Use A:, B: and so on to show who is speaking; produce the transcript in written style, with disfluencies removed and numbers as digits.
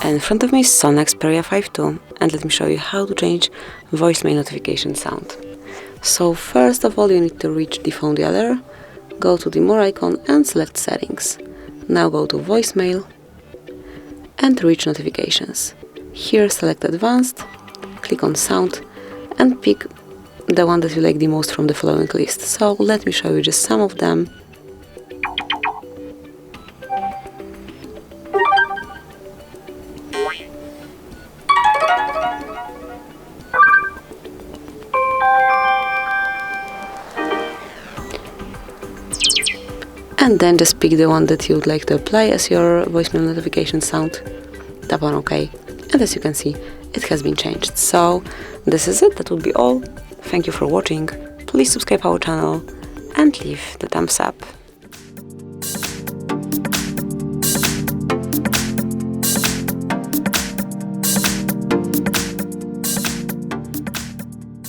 A: And in front of me is SONY Xperia 5.2, and let me show you how to change voicemail notification sound. So first of all, you need to reach the phone dialer, go to the more icon and select settings. Now go to voicemail and reach notifications. Here select advanced, click on sound and pick the one that you like the most from the following list. So let me show you just some of them. And then just pick the one that you would like to apply as your voicemail notification sound. Tap on OK. And as you can see, it has been changed. So this is it. That would be all. Thank you for watching. Please subscribe our channel and leave the thumbs up.